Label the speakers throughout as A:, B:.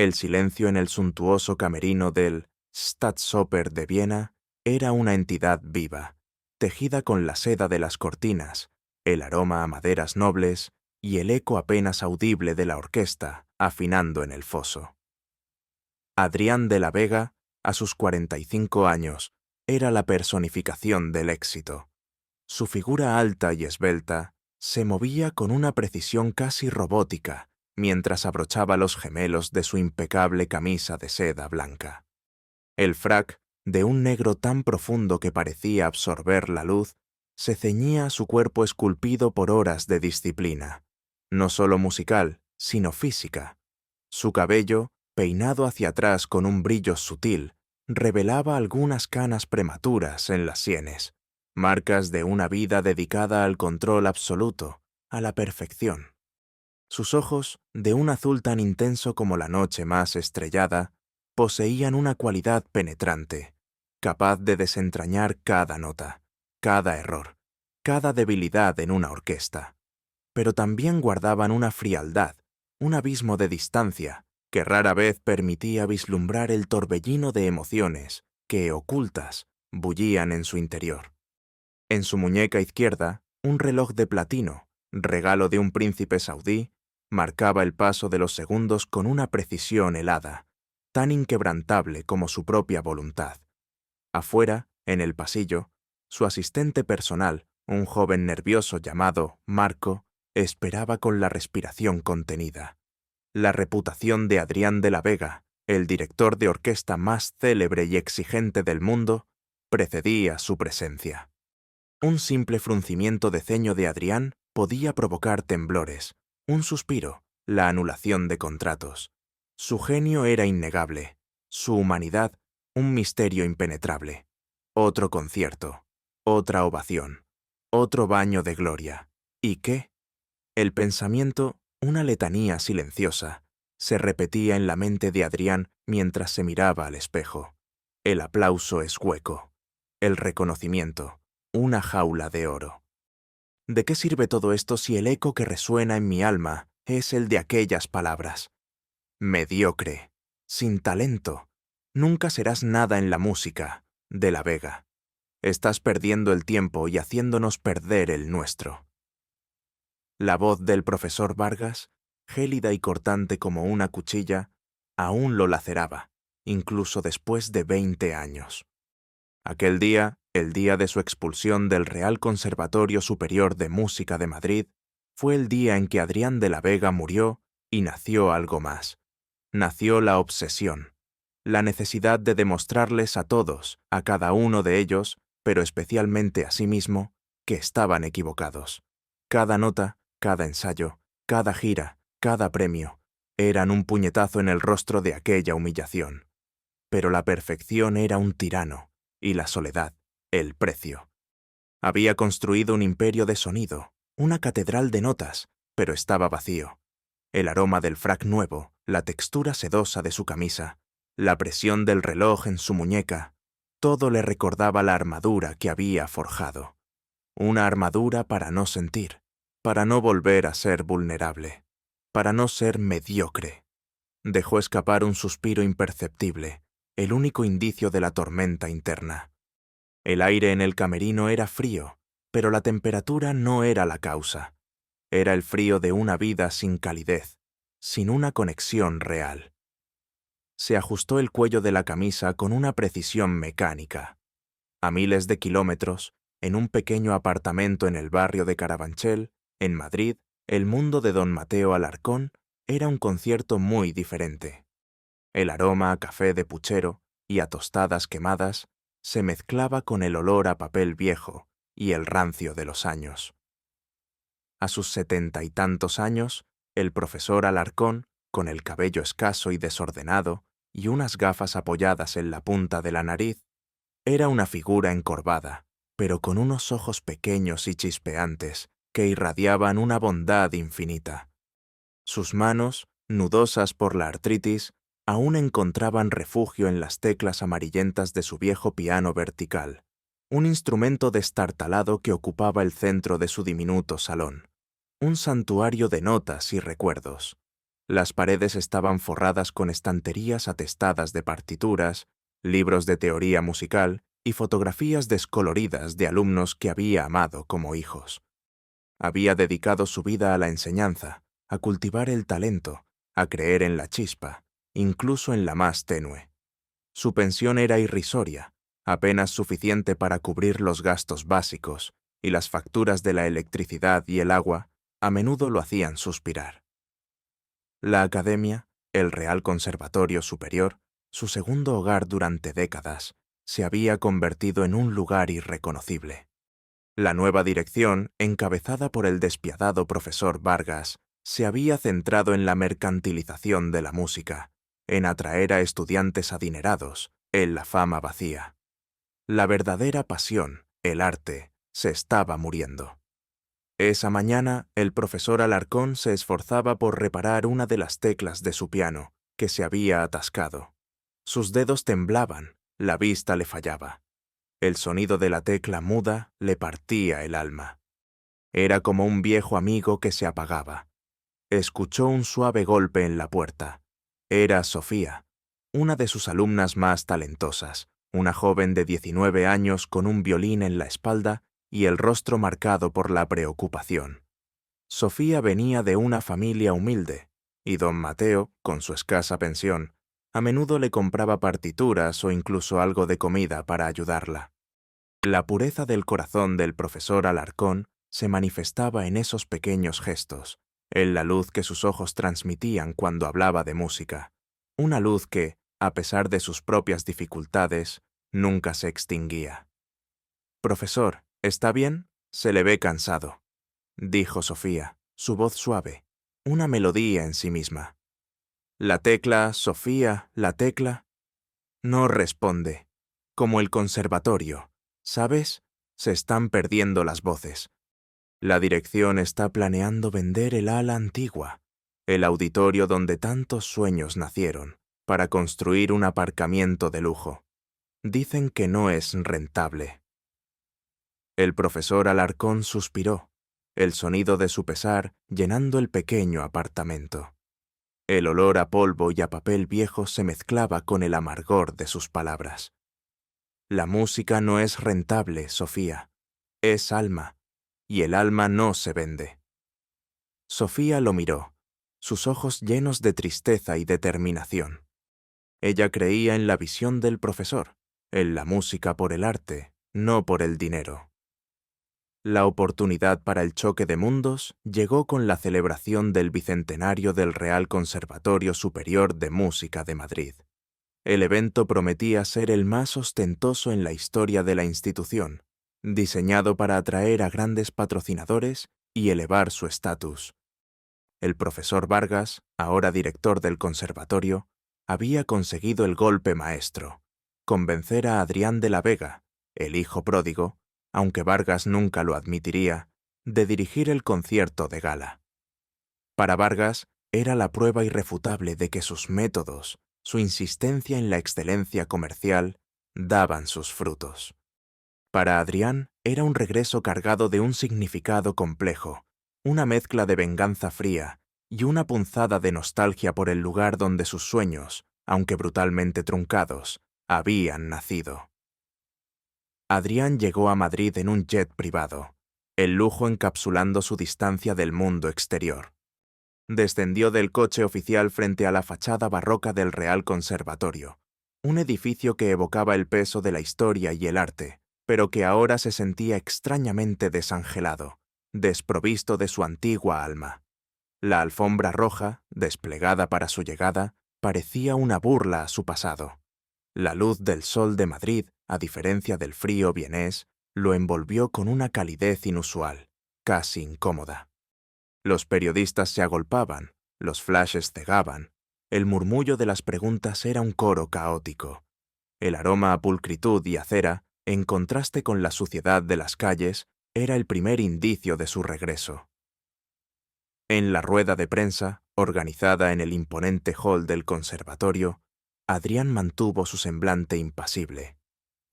A: El silencio en el suntuoso camerino del Staatsoper de Viena era una entidad viva, tejida con la seda de las cortinas, el aroma a maderas nobles y el eco apenas audible de la orquesta afinando en el foso. Adrián de la Vega, a sus 45 años, era la personificación del éxito. Su figura alta y esbelta se movía con una precisión casi robótica mientras abrochaba los gemelos de su impecable camisa de seda blanca. El frac, de un negro tan profundo que parecía absorber la luz, se ceñía a su cuerpo esculpido por horas de disciplina, no solo musical, sino física. Su cabello, peinado hacia atrás con un brillo sutil, revelaba algunas canas prematuras en las sienes, marcas de una vida dedicada al control absoluto, a la perfección. Sus ojos, de un azul tan intenso como la noche más estrellada, poseían una cualidad penetrante, capaz de desentrañar cada nota, cada error, cada debilidad en una orquesta. Pero también guardaban una frialdad, un abismo de distancia, que rara vez permitía vislumbrar el torbellino de emociones que, ocultas, bullían en su interior. En su muñeca izquierda, un reloj de platino, regalo de un príncipe saudí, marcaba el paso de los segundos con una precisión helada, tan inquebrantable como su propia voluntad. Afuera, en el pasillo, su asistente personal, un joven nervioso llamado Marco, esperaba con la respiración contenida. La reputación de Adrián de la Vega, el director de orquesta más célebre y exigente del mundo, precedía su presencia. Un simple fruncimiento de ceño de Adrián podía provocar temblores, un suspiro, la anulación de contratos. Su genio era innegable, su humanidad un misterio impenetrable. Otro concierto, otra ovación, otro baño de gloria. ¿Y qué? El pensamiento, una letanía silenciosa, se repetía en la mente de Adrián mientras se miraba al espejo. El aplauso es hueco, el reconocimiento, una jaula de oro. ¿De qué sirve todo esto si el eco que resuena en mi alma es el de aquellas palabras? Mediocre, sin talento, nunca serás nada en la música, de la Vega. Estás perdiendo el tiempo y haciéndonos perder el nuestro. La voz del profesor Vargas, gélida y cortante como una cuchilla, aún lo laceraba, incluso después de 20 años. Aquel día, el día de su expulsión del Real Conservatorio Superior de Música de Madrid, fue el día en que Adrián de la Vega murió y nació algo más. Nació la obsesión, la necesidad de demostrarles a todos, a cada uno de ellos, pero especialmente a sí mismo, que estaban equivocados. Cada nota, cada ensayo, cada gira, cada premio, eran un puñetazo en el rostro de aquella humillación. Pero la perfección era un tirano, y la soledad, el precio. Había construido un imperio de sonido, una catedral de notas, pero estaba vacío. El aroma del frac nuevo, la textura sedosa de su camisa, la presión del reloj en su muñeca, todo le recordaba la armadura que había forjado. Una armadura para no sentir, para no volver a ser vulnerable, para no ser mediocre. Dejó escapar un suspiro imperceptible, el único indicio de la tormenta interna. El aire en el camerino era frío, pero la temperatura no era la causa. Era el frío de una vida sin calidez, sin una conexión real. Se ajustó el cuello de la camisa con una precisión mecánica. A miles de kilómetros, en un pequeño apartamento en el barrio de Carabanchel, en Madrid, el mundo de don Mateo Alarcón era un concierto muy diferente. El aroma a café de puchero y a tostadas quemadas se mezclaba con el olor a papel viejo y el rancio de los años. A sus 70 y tantos años, el profesor Alarcón, con el cabello escaso y desordenado y unas gafas apoyadas en la punta de la nariz, era una figura encorvada, pero con unos ojos pequeños y chispeantes que irradiaban una bondad infinita. Sus manos, nudosas por la artritis, aún encontraban refugio en las teclas amarillentas de su viejo piano vertical, un instrumento destartalado que ocupaba el centro de su diminuto salón, un santuario de notas y recuerdos. Las paredes estaban forradas con estanterías atestadas de partituras, libros de teoría musical y fotografías descoloridas de alumnos que había amado como hijos. Había dedicado su vida a la enseñanza, a cultivar el talento, a creer en la chispa, incluso en la más tenue. Su pensión era irrisoria, apenas suficiente para cubrir los gastos básicos, y las facturas de la electricidad y el agua a menudo lo hacían suspirar. La academia, el Real Conservatorio Superior, su segundo hogar durante décadas, se había convertido en un lugar irreconocible. La nueva dirección, encabezada por el despiadado profesor Vargas, se había centrado en la mercantilización de la música, en atraer a estudiantes adinerados, en la fama vacía. La verdadera pasión, el arte, se estaba muriendo. Esa mañana, el profesor Alarcón se esforzaba por reparar una de las teclas de su piano, que se había atascado. Sus dedos temblaban, la vista le fallaba. El sonido de la tecla muda le partía el alma. Era como un viejo amigo que se apagaba. Escuchó un suave golpe en la puerta. Era Sofía, una de sus alumnas más talentosas, una joven de 19 años con un violín en la espalda y el rostro marcado por la preocupación. Sofía venía de una familia humilde, y don Mateo, con su escasa pensión, a menudo le compraba partituras o incluso algo de comida para ayudarla. La pureza del corazón del profesor Alarcón se manifestaba en esos pequeños gestos, en la luz que sus ojos transmitían cuando hablaba de música, una luz que, a pesar de sus propias dificultades, nunca se extinguía. «Profesor, ¿está bien? Se le ve cansado», dijo Sofía, su voz suave, una melodía en sí misma. «La tecla, Sofía, la tecla». No responde, como el conservatorio. ¿Sabes? Se están perdiendo las voces. La dirección está planeando vender el ala antigua, el auditorio donde tantos sueños nacieron, para construir un aparcamiento de lujo. Dicen que no es rentable. El profesor Alarcón suspiró, el sonido de su pesar llenando el pequeño apartamento. El olor a polvo y a papel viejo se mezclaba con el amargor de sus palabras. La música no es rentable, Sofía. Es alma, y el alma no se vende. Sofía lo miró, sus ojos llenos de tristeza y determinación. Ella creía en la visión del profesor, en la música por el arte, no por el dinero. La oportunidad para el choque de mundos llegó con la celebración del bicentenario del Real Conservatorio Superior de Música de Madrid. El evento prometía ser el más ostentoso en la historia de la institución, diseñado para atraer a grandes patrocinadores y elevar su estatus. El profesor Vargas, ahora director del conservatorio, había conseguido el golpe maestro, convencer a Adrián de la Vega, el hijo pródigo, aunque Vargas nunca lo admitiría, de dirigir el concierto de gala. Para Vargas era la prueba irrefutable de que sus métodos, su insistencia en la excelencia comercial, daban sus frutos. Para Adrián era un regreso cargado de un significado complejo, una mezcla de venganza fría y una punzada de nostalgia por el lugar donde sus sueños, aunque brutalmente truncados, habían nacido. Adrián llegó a Madrid en un jet privado, el lujo encapsulando su distancia del mundo exterior. Descendió del coche oficial frente a la fachada barroca del Real Conservatorio, un edificio que evocaba el peso de la historia y el arte, pero que ahora se sentía extrañamente desangelado, desprovisto de su antigua alma. La alfombra roja, desplegada para su llegada, parecía una burla a su pasado. La luz del sol de Madrid, a diferencia del frío vienés, lo envolvió con una calidez inusual, casi incómoda. Los periodistas se agolpaban, los flashes cegaban, el murmullo de las preguntas era un coro caótico. El aroma a pulcritud y a cera, en contraste con la suciedad de las calles, era el primer indicio de su regreso. En la rueda de prensa, organizada en el imponente hall del conservatorio, Adrián mantuvo su semblante impasible.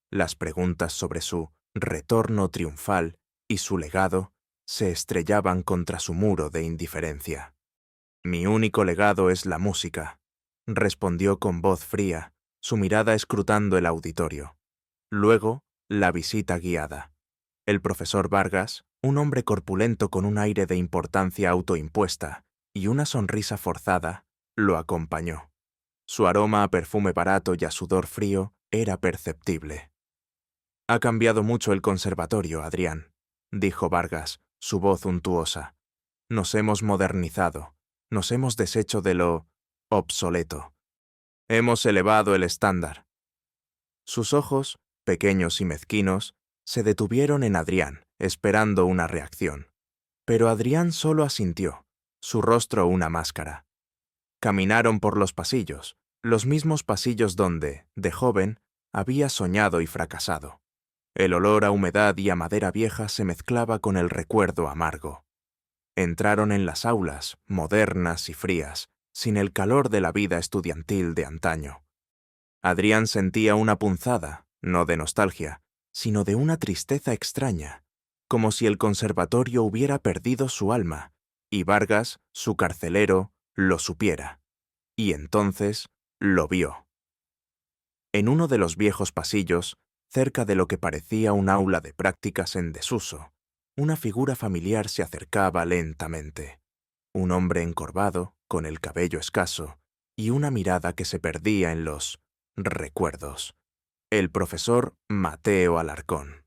A: Las preguntas sobre su retorno triunfal y su legado se estrellaban contra su muro de indiferencia. Mi único legado es la música, respondió con voz fría, su mirada escrutando el auditorio. Luego, la visita guiada. El profesor Vargas, un hombre corpulento con un aire de importancia autoimpuesta y una sonrisa forzada, lo acompañó. Su aroma a perfume barato y a sudor frío era perceptible. «Ha cambiado mucho el conservatorio, Adrián», dijo Vargas, su voz untuosa. «Nos hemos modernizado, nos hemos deshecho de lo obsoleto. Hemos elevado el estándar». Sus ojos, pequeños y mezquinos, se detuvieron en Adrián, esperando una reacción. Pero Adrián solo asintió, su rostro una máscara. Caminaron por los pasillos, los mismos pasillos donde, de joven, había soñado y fracasado. El olor a humedad y a madera vieja se mezclaba con el recuerdo amargo. Entraron en las aulas, modernas y frías, sin el calor de la vida estudiantil de antaño. Adrián sentía una punzada, no de nostalgia, sino de una tristeza extraña, como si el conservatorio hubiera perdido su alma, y Vargas, su carcelero, lo supiera. Y entonces lo vio. En uno de los viejos pasillos, cerca de lo que parecía un aula de prácticas en desuso, una figura familiar se acercaba lentamente. Un hombre encorvado, con el cabello escaso, y una mirada que se perdía en los recuerdos. El profesor Mateo Alarcón.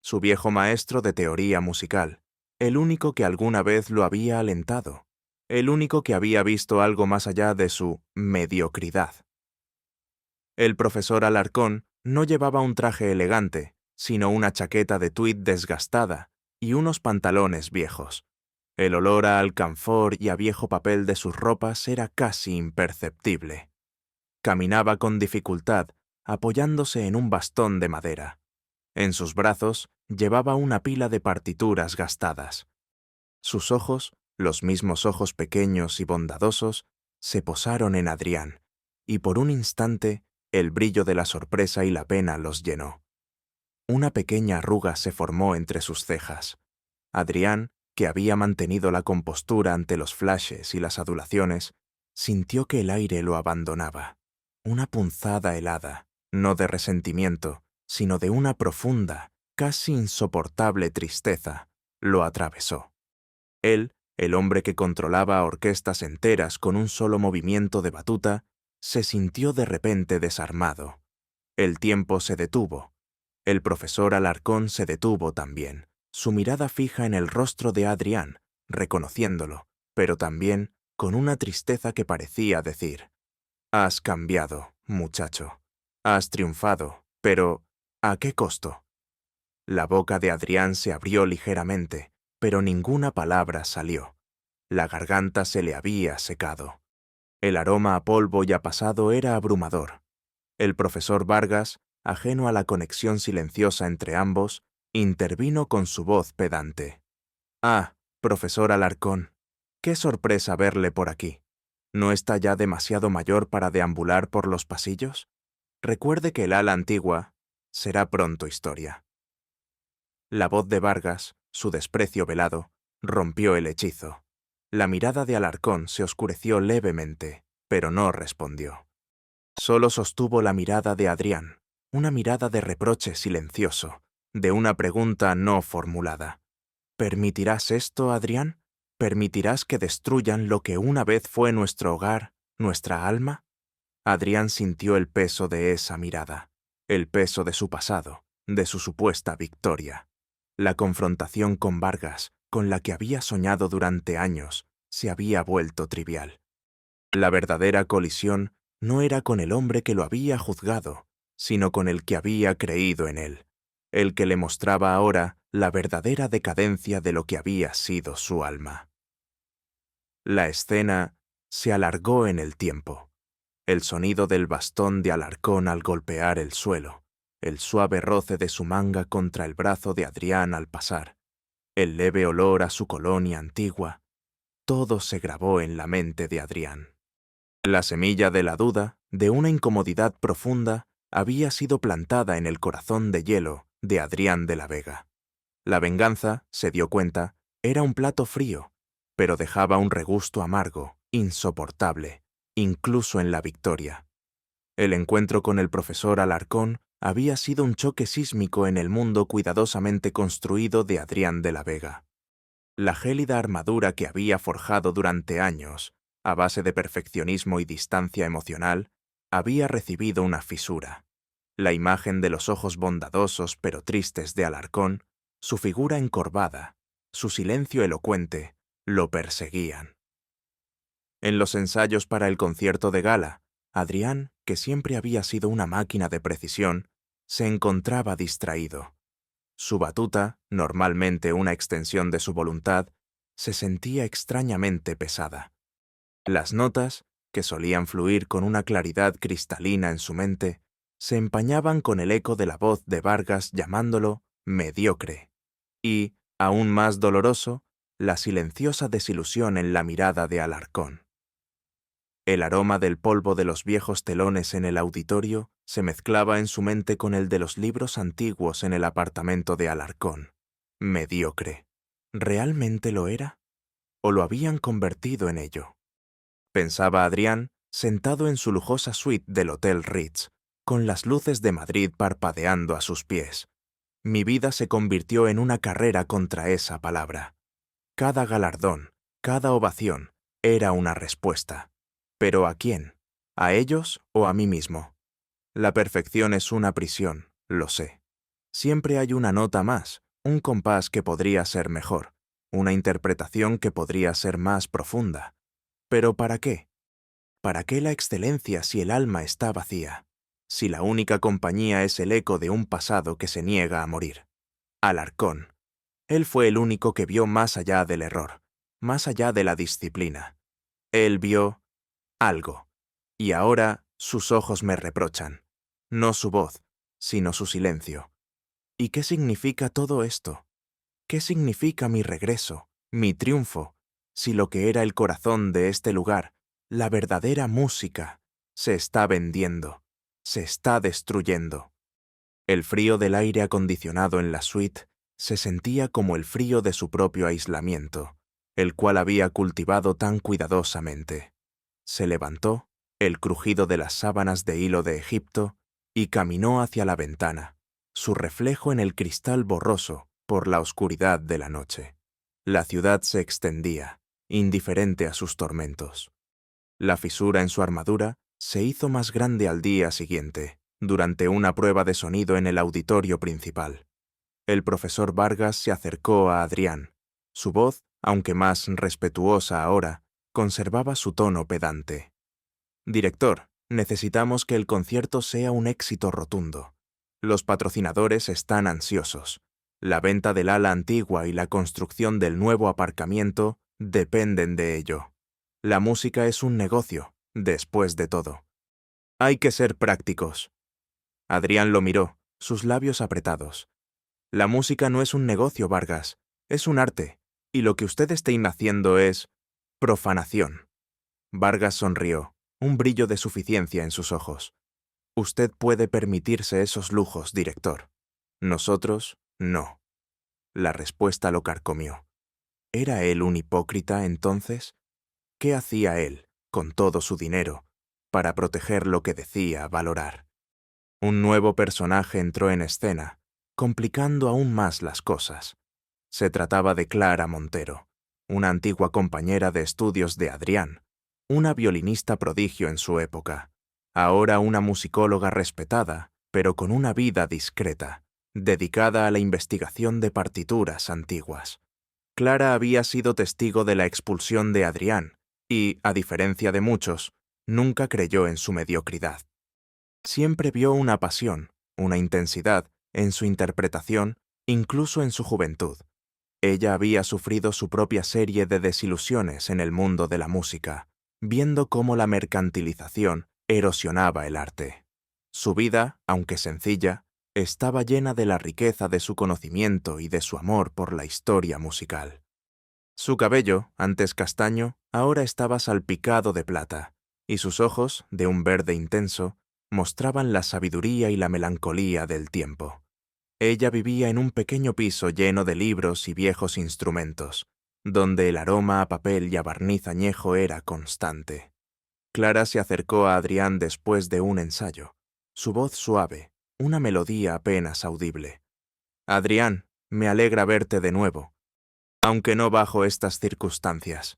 A: Su viejo maestro de teoría musical, el único que alguna vez lo había alentado, el único que había visto algo más allá de su mediocridad. El profesor Alarcón no llevaba un traje elegante, sino una chaqueta de tuit desgastada y unos pantalones viejos. El olor a alcanfor y a viejo papel de sus ropas era casi imperceptible. Caminaba con dificultad, apoyándose en un bastón de madera. En sus brazos llevaba una pila de partituras gastadas. Sus ojos, los mismos ojos pequeños y bondadosos, se posaron en Adrián, y por un instante el brillo de la sorpresa y la pena los llenó. Una pequeña arruga se formó entre sus cejas. Adrián, que había mantenido la compostura ante los flashes y las adulaciones, sintió que el aire lo abandonaba. Una punzada helada, no de resentimiento, sino de una profunda, casi insoportable tristeza, lo atravesó. Él, el hombre que controlaba orquestas enteras con un solo movimiento de batuta, se sintió de repente desarmado. El tiempo se detuvo. El profesor Alarcón se detuvo también, su mirada fija en el rostro de Adrián, reconociéndolo, pero también con una tristeza que parecía decir: «Has cambiado, muchacho. Has triunfado, pero ¿a qué costo?». La boca de Adrián se abrió ligeramente, pero ninguna palabra salió. La garganta se le había secado. El aroma a polvo y a pasado era abrumador. El profesor Vargas, ajeno a la conexión silenciosa entre ambos, intervino con su voz pedante. «Ah, profesor Alarcón, qué sorpresa verle por aquí. ¿No está ya demasiado mayor para deambular por los pasillos? Recuerde que el ala antigua será pronto historia». La voz de Vargas, su desprecio velado, rompió el hechizo. La mirada de Alarcón se oscureció levemente, pero no respondió. Solo sostuvo la mirada de Adrián, una mirada de reproche silencioso, de una pregunta no formulada. «¿Permitirás esto, Adrián? ¿Permitirás que destruyan lo que una vez fue nuestro hogar, nuestra alma?». Adrián sintió el peso de esa mirada, el peso de su pasado, de su supuesta victoria. La confrontación con Vargas, con la que había soñado durante años, se había vuelto trivial. La verdadera colisión no era con el hombre que lo había juzgado, sino con el que había creído en él, el que le mostraba ahora la verdadera decadencia de lo que había sido su alma. La escena se alargó en el tiempo. El sonido del bastón de Alarcón al golpear el suelo, el suave roce de su manga contra el brazo de Adrián al pasar, el leve olor a su colonia antigua, todo se grabó en la mente de Adrián. La semilla de la duda, de una incomodidad profunda, había sido plantada en el corazón de hielo de Adrián de la Vega. La venganza, se dio cuenta, era un plato frío, pero dejaba un regusto amargo, insoportable, incluso en la victoria. El encuentro con el profesor Alarcón había sido un choque sísmico en el mundo cuidadosamente construido de Adrián de la Vega. La gélida armadura que había forjado durante años, a base de perfeccionismo y distancia emocional, había recibido una fisura. La imagen de los ojos bondadosos pero tristes de Alarcón, su figura encorvada, su silencio elocuente, lo perseguían. En los ensayos para el concierto de gala, Adrián, que siempre había sido una máquina de precisión, se encontraba distraído. Su batuta, normalmente una extensión de su voluntad, se sentía extrañamente pesada. Las notas, que solían fluir con una claridad cristalina en su mente, se empañaban con el eco de la voz de Vargas llamándolo mediocre. Y, aún más doloroso, la silenciosa desilusión en la mirada de Alarcón. El aroma del polvo de los viejos telones en el auditorio se mezclaba en su mente con el de los libros antiguos en el apartamento de Alarcón. Mediocre. ¿Realmente lo era? ¿O lo habían convertido en ello? Pensaba Adrián, sentado en su lujosa suite del Hotel Ritz, con las luces de Madrid parpadeando a sus pies. Mi vida se convirtió en una carrera contra esa palabra. Cada galardón, cada ovación, era una respuesta. ¿Pero a quién? ¿A ellos o a mí mismo? La perfección es una prisión, lo sé. Siempre hay una nota más, un compás que podría ser mejor, una interpretación que podría ser más profunda. ¿Pero para qué? ¿Para qué la excelencia si el alma está vacía? Si la única compañía es el eco de un pasado que se niega a morir. Alarcón. Él fue el único que vio más allá del error, más allá de la disciplina. Él vio algo. Y ahora sus ojos me reprochan. No su voz, sino su silencio. ¿Y qué significa todo esto? ¿Qué significa mi regreso, mi triunfo, si lo que era el corazón de este lugar, la verdadera música, se está vendiendo, se está destruyendo? El frío del aire acondicionado en la suite se sentía como el frío de su propio aislamiento, el cual había cultivado tan cuidadosamente. Se levantó, el crujido de las sábanas de hilo de Egipto, y caminó hacia la ventana, su reflejo en el cristal borroso por la oscuridad de la noche. La ciudad se extendía, indiferente a sus tormentos. La fisura en su armadura se hizo más grande al día siguiente, durante una prueba de sonido en el auditorio principal. El profesor Vargas se acercó a Adrián. Su voz, aunque más respetuosa ahora, conservaba su tono pedante. «Director, necesitamos que el concierto sea un éxito rotundo. Los patrocinadores están ansiosos. La venta del ala antigua y la construcción del nuevo aparcamiento dependen de ello. La música es un negocio, después de todo. Hay que ser prácticos». Adrián lo miró, sus labios apretados. «La música no es un negocio, Vargas, es un arte, y lo que usted está haciendo es profanación». Vargas sonrió, un brillo de suficiencia en sus ojos. «Usted puede permitirse esos lujos, director. Nosotros, no». La respuesta lo carcomió. ¿Era él un hipócrita, entonces? ¿Qué hacía él, con todo su dinero, para proteger lo que decía valorar? Un nuevo personaje entró en escena, complicando aún más las cosas. Se trataba de Clara Montero, una antigua compañera de estudios de Adrián, una violinista prodigio en su época, ahora una musicóloga respetada, pero con una vida discreta, dedicada a la investigación de partituras antiguas. Clara había sido testigo de la expulsión de Adrián y, a diferencia de muchos, nunca creyó en su mediocridad. Siempre vio una pasión, una intensidad, en su interpretación, incluso en su juventud. Ella había sufrido su propia serie de desilusiones en el mundo de la música, viendo cómo la mercantilización erosionaba el arte. Su vida, aunque sencilla, estaba llena de la riqueza de su conocimiento y de su amor por la historia musical. Su cabello, antes castaño, ahora estaba salpicado de plata, y sus ojos, de un verde intenso, mostraban la sabiduría y la melancolía del tiempo. Ella vivía en un pequeño piso lleno de libros y viejos instrumentos, donde el aroma a papel y a barniz añejo era constante. Clara se acercó a Adrián después de un ensayo, su voz suave, una melodía apenas audible. «Adrián, me alegra verte de nuevo, aunque no bajo estas circunstancias».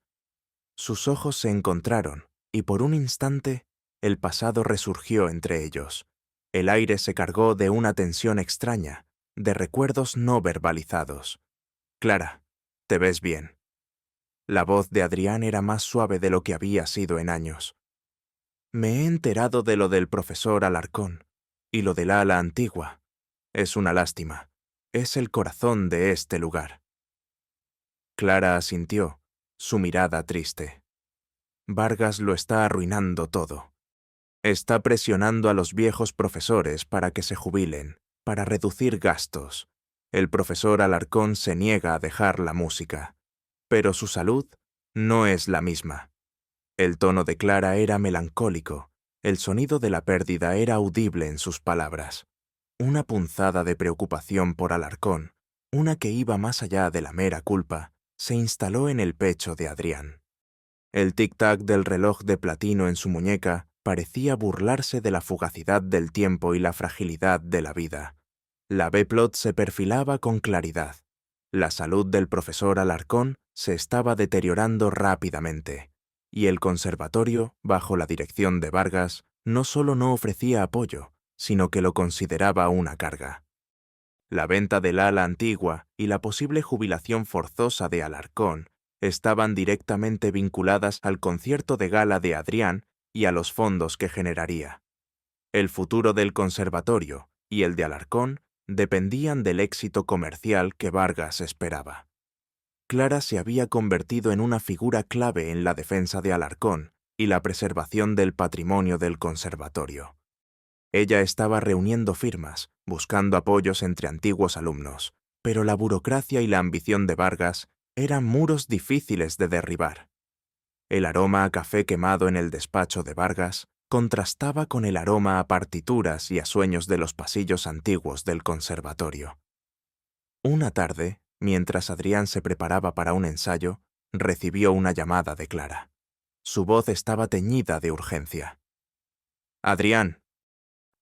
A: Sus ojos se encontraron, y por un instante el pasado resurgió entre ellos. El aire se cargó de una tensión extraña, de recuerdos no verbalizados. «Clara, te ves bien». La voz de Adrián era más suave de lo que había sido en años. «Me he enterado de lo del profesor Alarcón y lo del ala antigua. Es una lástima. Es el corazón de este lugar». Clara asintió, su mirada triste. «Vargas lo está arruinando todo. Está presionando a los viejos profesores para que se jubilen, para reducir gastos. El profesor Alarcón se niega a dejar la música, pero su salud no es la misma». El tono de Clara era melancólico, el sonido de la pérdida era audible en sus palabras. Una punzada de preocupación por Alarcón, una que iba más allá de la mera culpa, se instaló en el pecho de Adrián. El tic-tac del reloj de platino en su muñeca parecía burlarse de la fugacidad del tiempo y la fragilidad de la vida. La B-plot se perfilaba con claridad. La salud del profesor Alarcón se estaba deteriorando rápidamente, y el conservatorio, bajo la dirección de Vargas, no solo no ofrecía apoyo, sino que lo consideraba una carga. La venta del ala antigua y la posible jubilación forzosa de Alarcón estaban directamente vinculadas al concierto de gala de Adrián y a los fondos que generaría. El futuro del conservatorio y el de Alarcón dependían del éxito comercial que Vargas esperaba. Clara se había convertido en una figura clave en la defensa de Alarcón y la preservación del patrimonio del conservatorio. Ella estaba reuniendo firmas, buscando apoyos entre antiguos alumnos, pero la burocracia y la ambición de Vargas eran muros difíciles de derribar. El aroma a café quemado en el despacho de Vargas contrastaba con el aroma a partituras y a sueños de los pasillos antiguos del conservatorio. Una tarde, mientras Adrián se preparaba para un ensayo, recibió una llamada de Clara. Su voz estaba teñida de urgencia. «Adrián,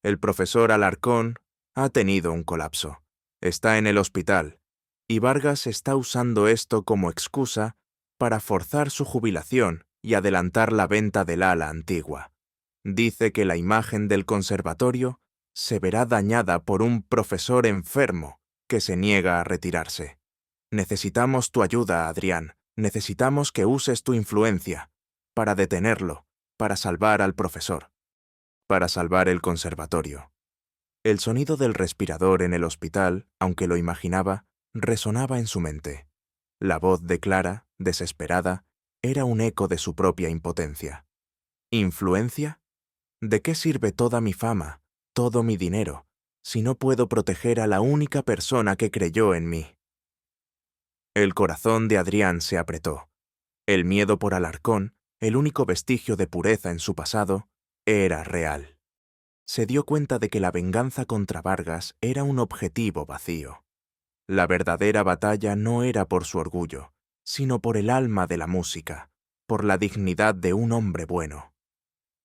A: el profesor Alarcón ha tenido un colapso. Está en el hospital, y Vargas está usando esto como excusa para forzar su jubilación y adelantar la venta del ala antigua. Dice que la imagen del conservatorio se verá dañada por un profesor enfermo que se niega a retirarse. Necesitamos tu ayuda, Adrián. Necesitamos que uses tu influencia para detenerlo, para salvar al profesor, para salvar el conservatorio». El sonido del respirador en el hospital, aunque lo imaginaba, resonaba en su mente. La voz de Clara, desesperada, era un eco de su propia impotencia. ¿Influencia? ¿De qué sirve toda mi fama, todo mi dinero, si no puedo proteger a la única persona que creyó en mí? El corazón de Adrián se apretó. El miedo por Alarcón, el único vestigio de pureza en su pasado, era real. Se dio cuenta de que la venganza contra Vargas era un objetivo vacío. La verdadera batalla no era por su orgullo, sino por el alma de la música, por la dignidad de un hombre bueno.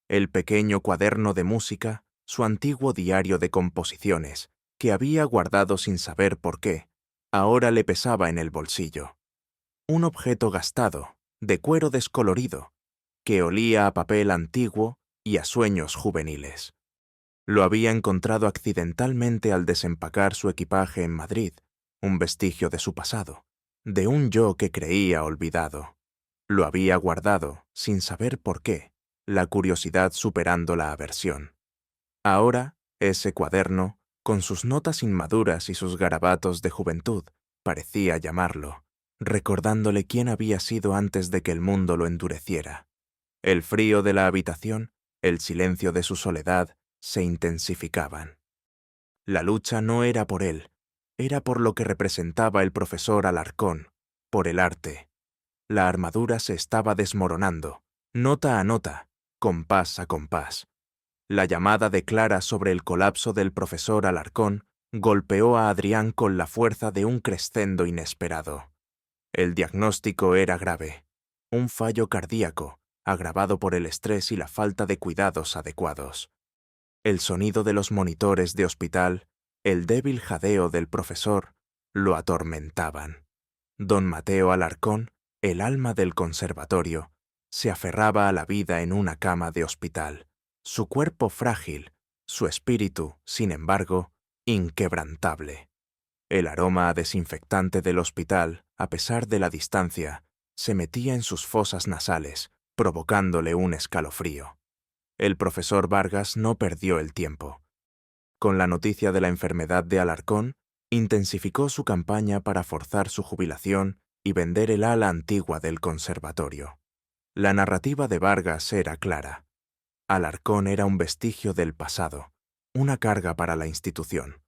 A: El pequeño cuaderno de música, su antiguo diario de composiciones, que había guardado sin saber por qué, ahora le pesaba en el bolsillo. Un objeto gastado, de cuero descolorido, que olía a papel antiguo y a sueños juveniles. Lo había encontrado accidentalmente al desempacar su equipaje en Madrid, un vestigio de su pasado, de un yo que creía olvidado. Lo había guardado, sin saber por qué, la curiosidad superando la aversión. Ahora, ese cuaderno, con sus notas inmaduras y sus garabatos de juventud, parecía llamarlo, recordándole quién había sido antes de que el mundo lo endureciera. El frío de la habitación, el silencio de su soledad, se intensificaban. La lucha no era por él, era por lo que representaba el profesor Alarcón, por el arte. La armadura se estaba desmoronando, nota a nota, compás a compás. La llamada de Clara sobre el colapso del profesor Alarcón golpeó a Adrián con la fuerza de un crescendo inesperado. El diagnóstico era grave. Un fallo cardíaco, agravado por el estrés y la falta de cuidados adecuados. El sonido de los monitores de hospital, el débil jadeo del profesor, lo atormentaban. Don Mateo Alarcón, el alma del conservatorio, se aferraba a la vida en una cama de hospital. Su cuerpo frágil, su espíritu, sin embargo, inquebrantable. El aroma a desinfectante del hospital, a pesar de la distancia, se metía en sus fosas nasales, provocándole un escalofrío. El profesor Vargas no perdió el tiempo. Con la noticia de la enfermedad de Alarcón, intensificó su campaña para forzar su jubilación y vender el ala antigua del conservatorio. La narrativa de Vargas era clara. Alarcón era un vestigio del pasado, una carga para la institución.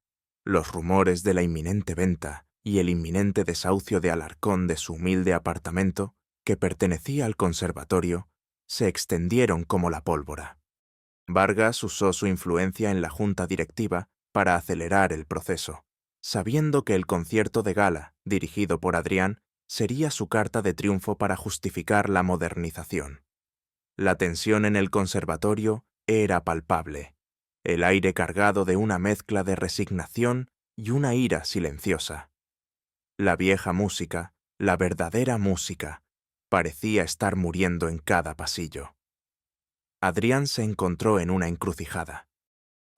A: Los rumores de la inminente venta y el inminente desahucio de Alarcón de su humilde apartamento, que pertenecía al conservatorio, se extendieron como la pólvora. Vargas usó su influencia en la junta directiva para acelerar el proceso, sabiendo que el concierto de gala, dirigido por Adrián, sería su carta de triunfo para justificar la modernización. La tensión en el conservatorio era palpable, el aire cargado de una mezcla de resignación y una ira silenciosa. La vieja música, la verdadera música, parecía estar muriendo en cada pasillo. Adrián se encontró en una encrucijada.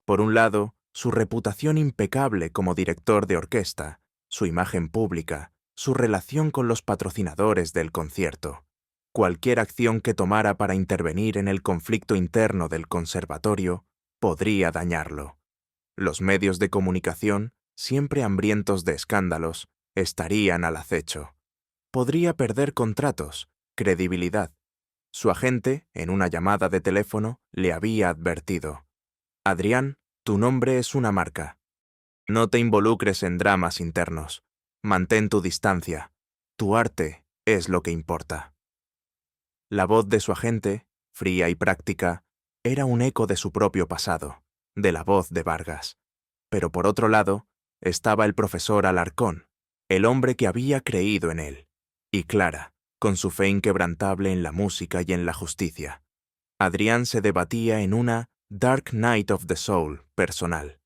A: Por un lado, su reputación impecable como director de orquesta, su imagen pública, su relación con los patrocinadores del concierto. Cualquier acción que tomara para intervenir en el conflicto interno del conservatorio podría dañarlo. Los medios de comunicación, siempre hambrientos de escándalos, estarían al acecho. Podría perder contratos, credibilidad. Su agente, en una llamada de teléfono, le había advertido: «Adrián, tu nombre es una marca. No te involucres en dramas internos. Mantén tu distancia. Tu arte es lo que importa». La voz de su agente, fría y práctica, era un eco de su propio pasado, de la voz de Vargas. Pero por otro lado, estaba el profesor Alarcón, el hombre que había creído en él, y Clara, con su fe inquebrantable en la música y en la justicia. Adrián se debatía en una Dark Night of the Soul personal.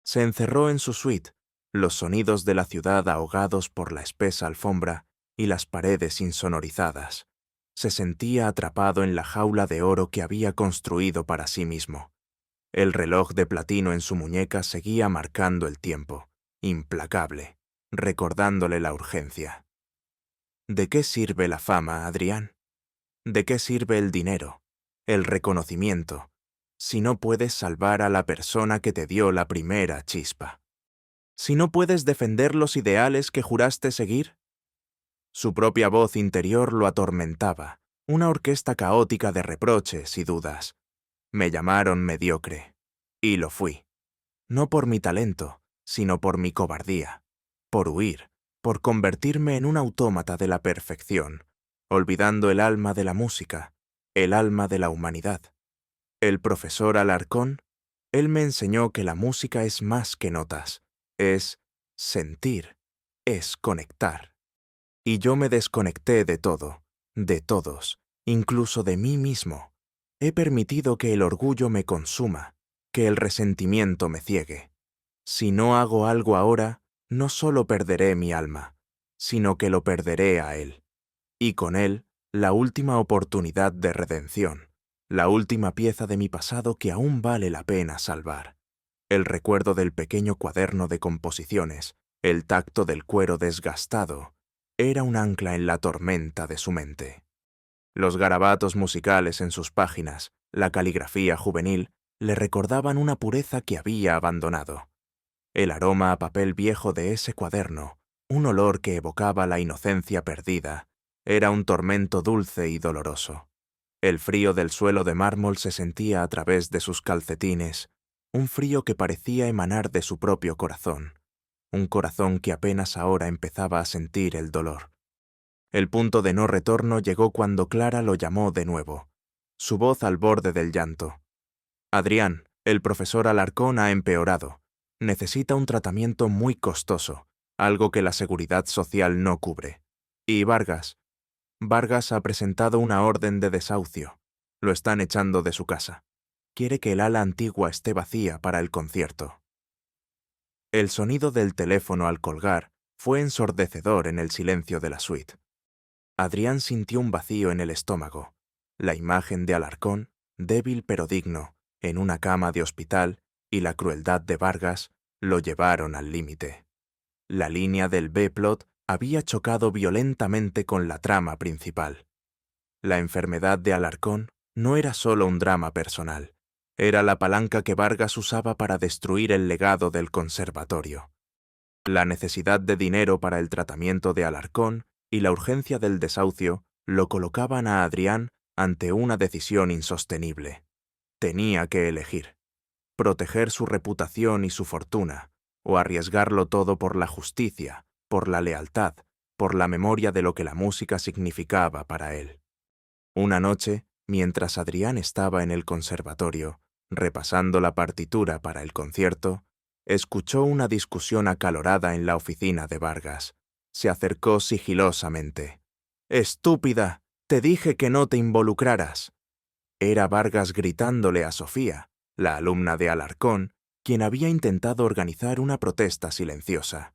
A: Se encerró en su suite, los sonidos de la ciudad ahogados por la espesa alfombra y las paredes insonorizadas. Se sentía atrapado en la jaula de oro que había construido para sí mismo. El reloj de platino en su muñeca seguía marcando el tiempo, implacable, recordándole la urgencia. ¿De qué sirve la fama, Adrián? ¿De qué sirve el dinero, el reconocimiento, si no puedes salvar a la persona que te dio la primera chispa? ¿Si no puedes defender los ideales que juraste seguir? Su propia voz interior lo atormentaba, una orquesta caótica de reproches y dudas. Me llamaron mediocre, y lo fui. No por mi talento, sino por mi cobardía, por huir, por convertirme en un autómata de la perfección, olvidando el alma de la música, el alma de la humanidad. El profesor Alarcón, él me enseñó que la música es más que notas, es sentir, es conectar. Y yo me desconecté de todo, de todos, incluso de mí mismo. He permitido que el orgullo me consuma, que el resentimiento me ciegue. Si no hago algo ahora, no solo perderé mi alma, sino que lo perderé a él. Y con él, la última oportunidad de redención, la última pieza de mi pasado que aún vale la pena salvar. El recuerdo del pequeño cuaderno de composiciones, el tacto del cuero desgastado, era un ancla en la tormenta de su mente. Los garabatos musicales en sus páginas, la caligrafía juvenil, le recordaban una pureza que había abandonado. El aroma a papel viejo de ese cuaderno, un olor que evocaba la inocencia perdida, era un tormento dulce y doloroso. El frío del suelo de mármol se sentía a través de sus calcetines, un frío que parecía emanar de su propio corazón, un corazón que apenas ahora empezaba a sentir el dolor. El punto de no retorno llegó cuando Clara lo llamó de nuevo, su voz al borde del llanto. «Adrián, el profesor Alarcón ha empeorado. Necesita un tratamiento muy costoso, algo que la seguridad social no cubre. Y Vargas. Vargas ha presentado una orden de desahucio. Lo están echando de su casa. Quiere que el ala antigua esté vacía para el concierto. El sonido del teléfono al colgar fue ensordecedor en el silencio de la suite. Adrián sintió un vacío en el estómago. La imagen de Alarcón, débil pero digno, en una cama de hospital, y la crueldad de Vargas lo llevaron al límite. La línea del B-plot había chocado violentamente con la trama principal. La enfermedad de Alarcón no era solo un drama personal, era la palanca que Vargas usaba para destruir el legado del conservatorio. La necesidad de dinero para el tratamiento de Alarcón y la urgencia del desahucio lo colocaban a Adrián ante una decisión insostenible. Tenía que elegir: proteger su reputación y su fortuna, o arriesgarlo todo por la justicia, por la lealtad, por la memoria de lo que la música significaba para él. Una noche, mientras Adrián estaba en el conservatorio, repasando la partitura para el concierto, escuchó una discusión acalorada en la oficina de Vargas. Se acercó sigilosamente. «¡Estúpida! Te dije que no te involucraras». Era Vargas gritándole a Sofía, la alumna de Alarcón, quien había intentado organizar una protesta silenciosa.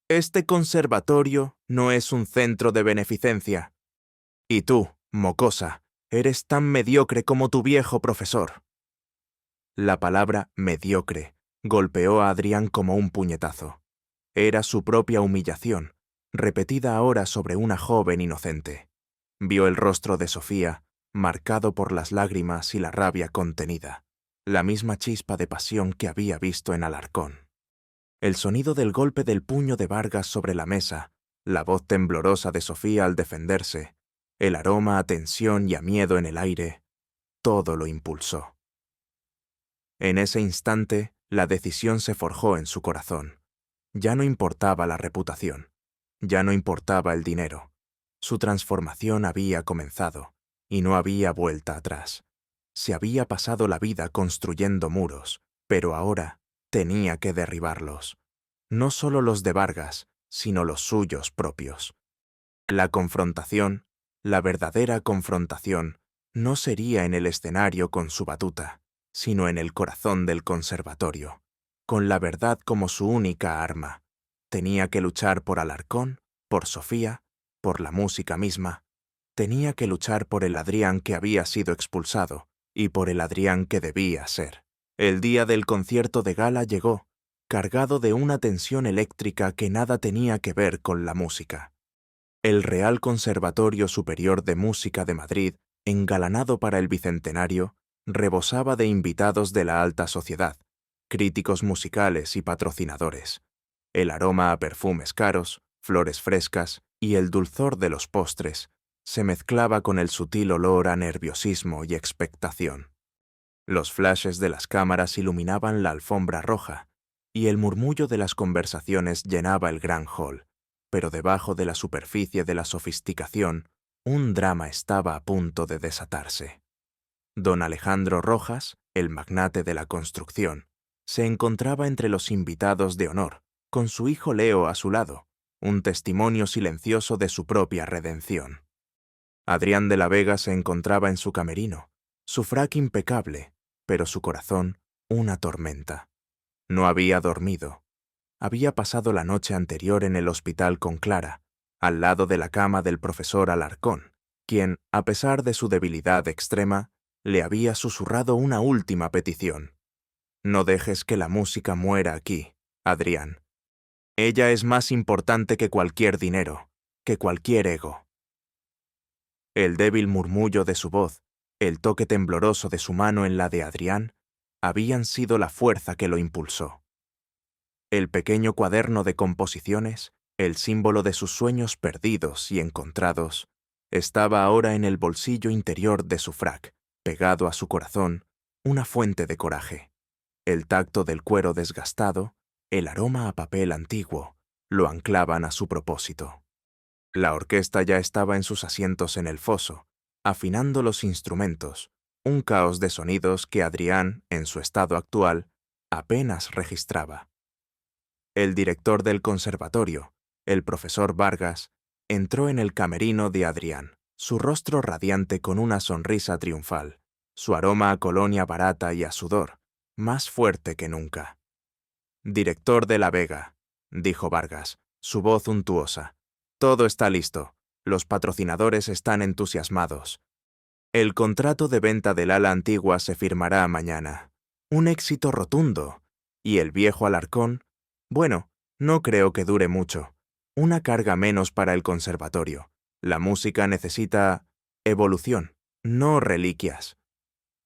A: «Este conservatorio no es un centro de beneficencia. Y tú, mocosa, eres tan mediocre como tu viejo profesor». La palabra mediocre golpeó a Adrián como un puñetazo. Era su propia humillación, repetida ahora sobre una joven inocente. Vio el rostro de Sofía, marcado por las lágrimas y la rabia contenida, la misma chispa de pasión que había visto en Alarcón. El sonido del golpe del puño de Vargas sobre la mesa, la voz temblorosa de Sofía al defenderse, el aroma a tensión y a miedo en el aire, todo lo impulsó. En ese instante, la decisión se forjó en su corazón. Ya no importaba la reputación, ya no importaba el dinero. Su transformación había comenzado, y no había vuelta atrás. Se había pasado la vida construyendo muros, pero ahora tenía que derribarlos. No solo los de Vargas, sino los suyos propios. La confrontación, la verdadera confrontación, no sería en el escenario con su batuta, sino en el corazón del conservatorio, con la verdad como su única arma. Tenía que luchar por Alarcón, por Sofía, por la música misma. Tenía que luchar por el Adrián que había sido expulsado y por el Adrián que debía ser. El día del concierto de gala llegó, cargado de una tensión eléctrica que nada tenía que ver con la música. El Real Conservatorio Superior de Música de Madrid, engalanado para el bicentenario, rebosaba de invitados de la alta sociedad, críticos musicales y patrocinadores. El aroma a perfumes caros, flores frescas y el dulzor de los postres se mezclaba con el sutil olor a nerviosismo y expectación. Los flashes de las cámaras iluminaban la alfombra roja, y el murmullo de las conversaciones llenaba el gran hall, pero debajo de la superficie de la sofisticación, un drama estaba a punto de desatarse. Don Alejandro Rojas, el magnate de la construcción, se encontraba entre los invitados de honor, con su hijo Leo a su lado, un testimonio silencioso de su propia redención. Adrián de la Vega se encontraba en su camerino, su frac impecable, pero su corazón una tormenta. No había dormido. Había pasado la noche anterior en el hospital con Clara, al lado de la cama del profesor Alarcón, quien, a pesar de su debilidad extrema, le había susurrado una última petición. «No dejes que la música muera aquí, Adrián. Ella es más importante que cualquier dinero, que cualquier ego». El débil murmullo de su voz, el toque tembloroso de su mano en la de Adrián, habían sido la fuerza que lo impulsó. El pequeño cuaderno de composiciones, el símbolo de sus sueños perdidos y encontrados, estaba ahora en el bolsillo interior de su frac, pegado a su corazón, una fuente de coraje. El tacto del cuero desgastado, el aroma a papel antiguo, lo anclaban a su propósito. La orquesta ya estaba en sus asientos en el foso, afinando los instrumentos, un caos de sonidos que Adrián, en su estado actual, apenas registraba. El director del conservatorio, el profesor Vargas, entró en el camerino de Adrián, su rostro radiante con una sonrisa triunfal, su aroma a colonia barata y a sudor, más fuerte que nunca. «Director de la Vega», dijo Vargas, su voz untuosa. «Todo está listo. Los patrocinadores están entusiasmados. El contrato de venta del ala antigua se firmará mañana. Un éxito rotundo. Y el viejo Alarcón, bueno, no creo que dure mucho. Una carga menos para el conservatorio. La música necesita evolución, no reliquias».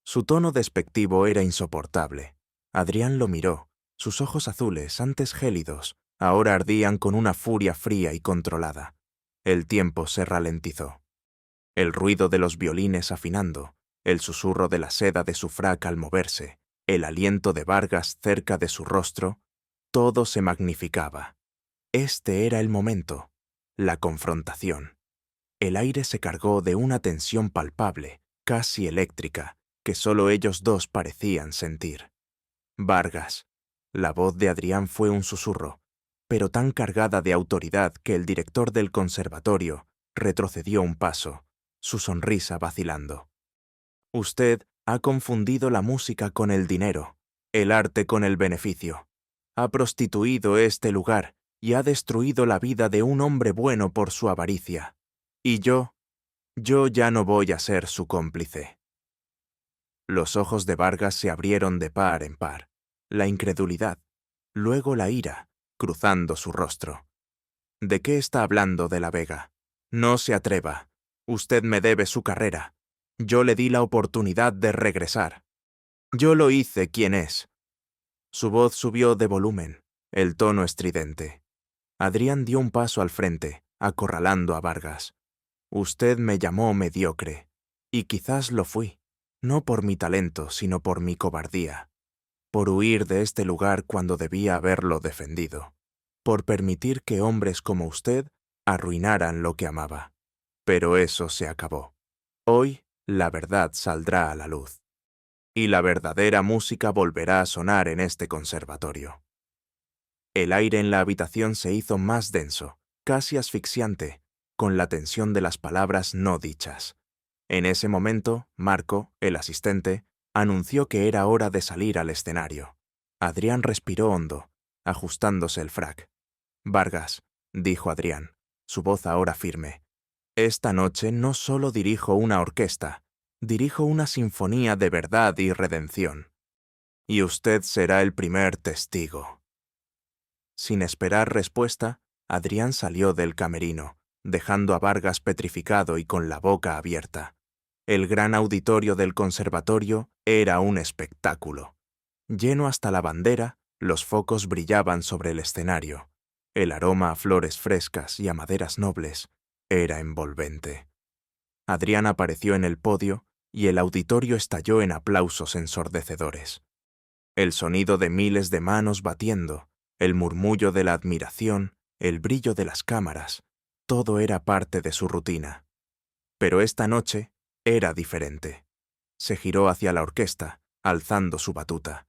A: Su tono despectivo era insoportable. Adrián lo miró. Sus ojos azules, antes gélidos, ahora ardían con una furia fría y controlada. El tiempo se ralentizó. El ruido de los violines afinando, el susurro de la seda de su frac al moverse, el aliento de Vargas cerca de su rostro, todo se magnificaba. Este era el momento, la confrontación. El aire se cargó de una tensión palpable, casi eléctrica, que solo ellos dos parecían sentir. «Vargas». La voz de Adrián fue un susurro, pero tan cargada de autoridad que el director del conservatorio retrocedió un paso, su sonrisa vacilando. «Usted ha confundido la música con el dinero, el arte con el beneficio. Ha prostituido este lugar y ha destruido la vida de un hombre bueno por su avaricia. Y yo ya no voy a ser su cómplice». Los ojos de Vargas se abrieron de par en par. La incredulidad, luego la ira, cruzando su rostro. «¿De qué está hablando de la Vega? No se atreva. Usted me debe su carrera. Yo le di la oportunidad de regresar. Yo lo hice quien es». Su voz subió de volumen, el tono estridente. Adrián dio un paso al frente, acorralando a Vargas. «Usted me llamó mediocre, y quizás lo fui, no por mi talento, sino por mi cobardía. Por huir de este lugar cuando debía haberlo defendido, por permitir que hombres como usted arruinaran lo que amaba. Pero eso se acabó. Hoy la verdad saldrá a la luz. Y la verdadera música volverá a sonar en este conservatorio». El aire en la habitación se hizo más denso, casi asfixiante, con la tensión de las palabras no dichas. En ese momento, Marco, el asistente, anunció que era hora de salir al escenario. Adrián respiró hondo, ajustándose el frac. «Vargas», dijo Adrián, su voz ahora firme, «esta noche no solo dirijo una orquesta, dirijo una sinfonía de verdad y redención. Y usted será el primer testigo». Sin esperar respuesta, Adrián salió del camerino, dejando a Vargas petrificado y con la boca abierta. El gran auditorio del conservatorio era un espectáculo. Lleno hasta la bandera, los focos brillaban sobre el escenario. El aroma a flores frescas y a maderas nobles era envolvente. Adrián apareció en el podio y el auditorio estalló en aplausos ensordecedores. El sonido de miles de manos batiendo, el murmullo de la admiración, el brillo de las cámaras, todo era parte de su rutina. Pero esta noche era diferente. Se giró hacia la orquesta, alzando su batuta.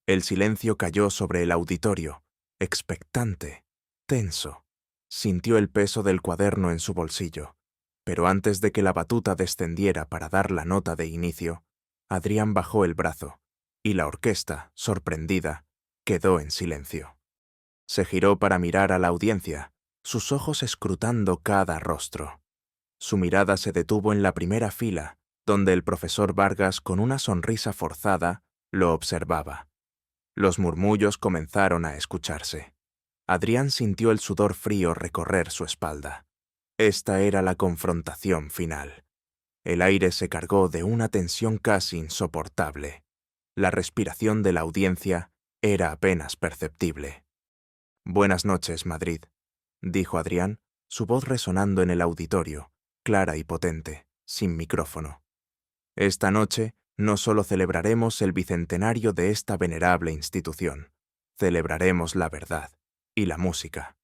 A: El silencio cayó sobre el auditorio, expectante, tenso. Sintió el peso del cuaderno en su bolsillo, pero antes de que la batuta descendiera para dar la nota de inicio, Adrián bajó el brazo, y la orquesta, sorprendida, quedó en silencio. Se giró para mirar a la audiencia, sus ojos escrutando cada rostro. Su mirada se detuvo en la primera fila, donde el profesor Vargas, con una sonrisa forzada, lo observaba. Los murmullos comenzaron a escucharse. Adrián sintió el sudor frío recorrer su espalda. Esta era la confrontación final. El aire se cargó de una tensión casi insoportable. La respiración de la audiencia era apenas perceptible. «Buenas noches, Madrid», dijo Adrián, su voz resonando en el auditorio, clara y potente, sin micrófono. «Esta noche no solo celebraremos el bicentenario de esta venerable institución, celebraremos la verdad y la música».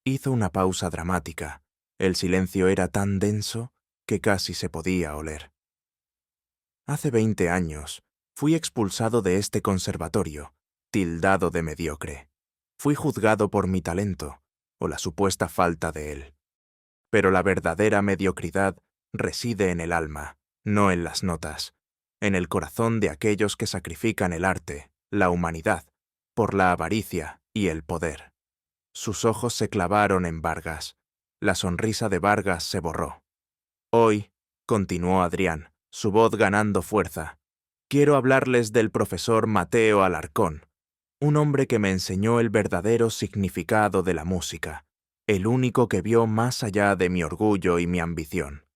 A: Hizo una pausa dramática. El silencio era tan denso que casi se podía oler. «Hace 20 años fui expulsado de este conservatorio, tildado de mediocre. Fui juzgado por mi talento, o la supuesta falta de él. pero la verdadera mediocridad reside en el alma, no en las notas, en el corazón de aquellos que sacrifican el arte, la humanidad, por la avaricia y el poder. Sus ojos se clavaron en Vargas. La sonrisa de Vargas se borró. Hoy, continuó Adrián, su voz ganando fuerza, quiero hablarles del profesor Mateo Alarcón, un hombre que me enseñó el verdadero significado de la música, el único que vio más allá de mi orgullo y mi ambición.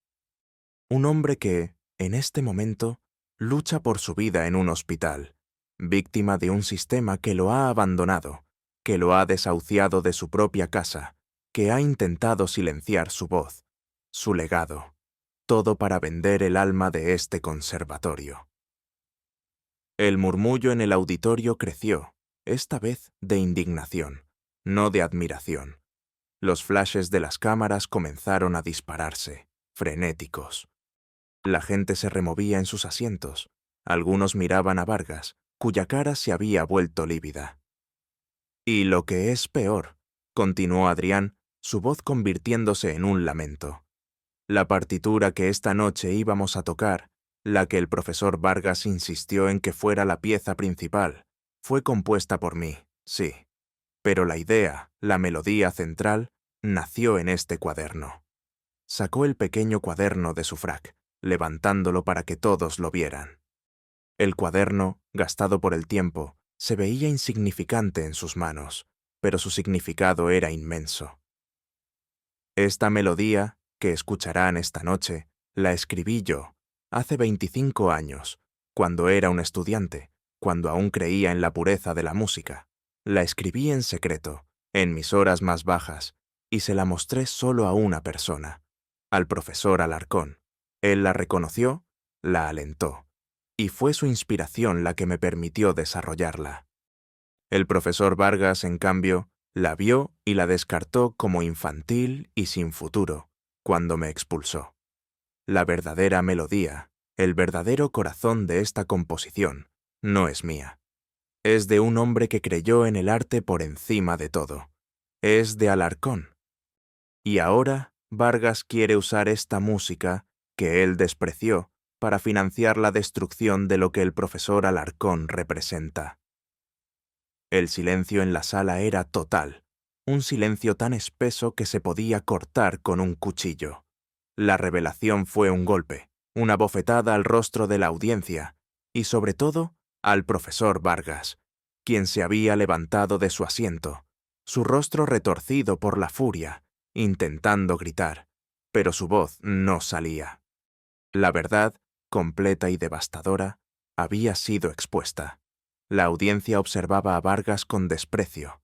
A: Un hombre que, en este momento, lucha por su vida en un hospital, víctima de un sistema que lo ha abandonado, que lo ha desahuciado de su propia casa, que ha intentado silenciar su voz, su legado, todo para vender el alma de este conservatorio. El murmullo en el auditorio creció, esta vez de indignación, no de admiración. Los flashes de las cámaras comenzaron a dispararse, frenéticos. La gente se removía en sus asientos. Algunos miraban a Vargas, cuya cara se había vuelto lívida. Y lo que es peor, continuó Adrián, su voz convirtiéndose en un lamento. La partitura que esta noche íbamos a tocar, la que el profesor Vargas insistió en que fuera la pieza principal, fue compuesta por mí, sí. Pero la idea, la melodía central, nació en este cuaderno. Sacó el pequeño cuaderno de su frac, levantándolo para que todos lo vieran. El cuaderno, gastado por el tiempo, se veía insignificante en sus manos, pero su significado era inmenso. Esta melodía, que escucharán esta noche, la escribí yo, hace 25 años, cuando era un estudiante, cuando aún creía en la pureza de la música. La escribí en secreto, en mis horas más bajas, y se la mostré solo a una persona, al profesor Alarcón. Él la reconoció, la alentó, y fue su inspiración la que me permitió desarrollarla. El profesor Vargas, en cambio, la vio y la descartó como infantil y sin futuro, cuando me expulsó. La verdadera melodía, el verdadero corazón de esta composición, no es mía. Es de un hombre que creyó en el arte por encima de todo. Es de Alarcón. Y ahora Vargas quiere usar esta música, que él despreció, para financiar la destrucción de lo que el profesor Alarcón representa. El silencio en la sala era total, un silencio tan espeso que se podía cortar con un cuchillo. La revelación fue un golpe, una bofetada al rostro de la audiencia, y sobre todo al profesor Vargas, quien se había levantado de su asiento, su rostro retorcido por la furia, intentando gritar, pero su voz no salía. La verdad, completa y devastadora, había sido expuesta. La audiencia observaba a Vargas con desprecio.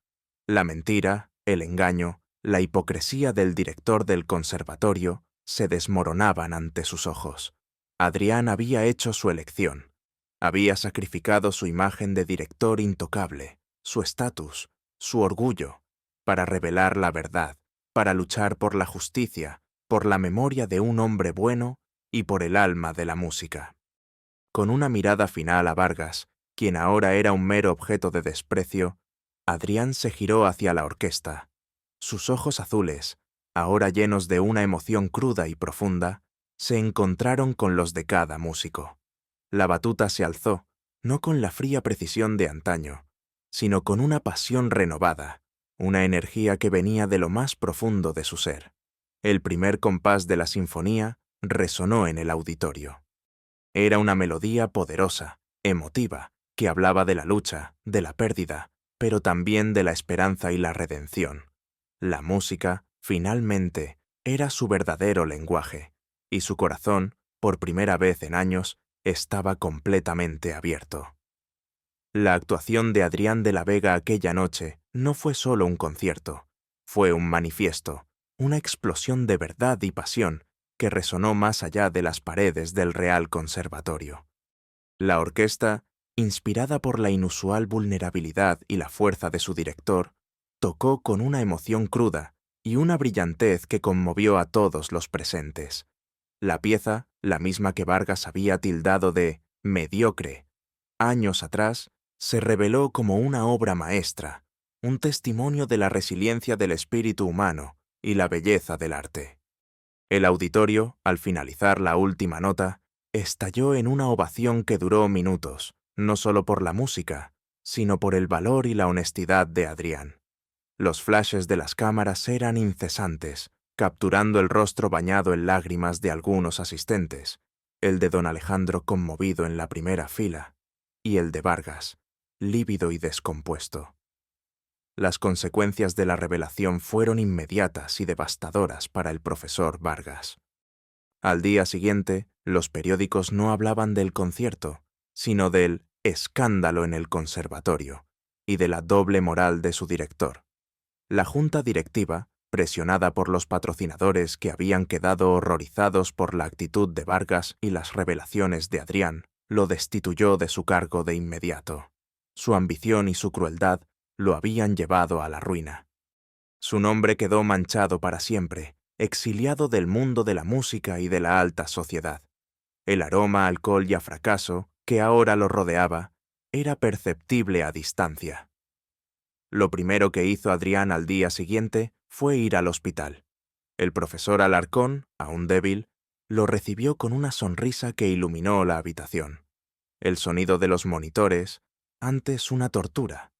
A: La mentira, el engaño, la hipocresía del director del conservatorio se desmoronaban ante sus ojos. Adrián había hecho su elección. Había sacrificado su imagen de director intocable, su estatus, su orgullo, para revelar la verdad, para luchar por la justicia, por la memoria de un hombre bueno y por el alma de la música. Con una mirada final a Vargas, quien ahora era un mero objeto de desprecio, Adrián se giró hacia la orquesta. Sus ojos azules, ahora llenos de una emoción cruda y profunda, se encontraron con los de cada músico. La batuta se alzó, no con la fría precisión de antaño, sino con una pasión renovada, una energía que venía de lo más profundo de su ser. El primer compás de la sinfonía resonó en el auditorio. Era una melodía poderosa, emotiva, que hablaba de la lucha, de la pérdida, pero también de la esperanza y la redención. La música, finalmente, era su verdadero lenguaje, y su corazón, por primera vez en años, estaba completamente abierto. La actuación de Adrián de la Vega aquella noche no fue solo un concierto, fue un manifiesto, una explosión de verdad y pasión que resonó más allá de las paredes del Real Conservatorio. La orquesta, inspirada por la inusual vulnerabilidad y la fuerza de su director, tocó con una emoción cruda y una brillantez que conmovió a todos los presentes. La pieza, la misma que Vargas había tildado de mediocre, años atrás, se reveló como una obra maestra, un testimonio de la resiliencia del espíritu humano y la belleza del arte. El auditorio, al finalizar la última nota, estalló en una ovación que duró minutos, no solo por la música, sino por el valor y la honestidad de Adrián. Los flashes de las cámaras eran incesantes, capturando el rostro bañado en lágrimas de algunos asistentes, el de don Alejandro conmovido en la primera fila, y el de Vargas, lívido y descompuesto. Las consecuencias de la revelación fueron inmediatas y devastadoras para el profesor Vargas. Al día siguiente, los periódicos no hablaban del concierto, sino del escándalo en el conservatorio y de la doble moral de su director. La junta directiva, presionada por los patrocinadores que habían quedado horrorizados por la actitud de Vargas y las revelaciones de Adrián, lo destituyó de su cargo de inmediato. Su ambición y su crueldad lo habían llevado a la ruina. Su nombre quedó manchado para siempre, exiliado del mundo de la música y de la alta sociedad. El aroma a alcohol y a fracaso, que ahora lo rodeaba, era perceptible a distancia. Lo primero que hizo Adrián al día siguiente fue ir al hospital. El profesor Alarcón, aún débil, lo recibió con una sonrisa que iluminó la habitación. El sonido de los monitores, antes una tortura,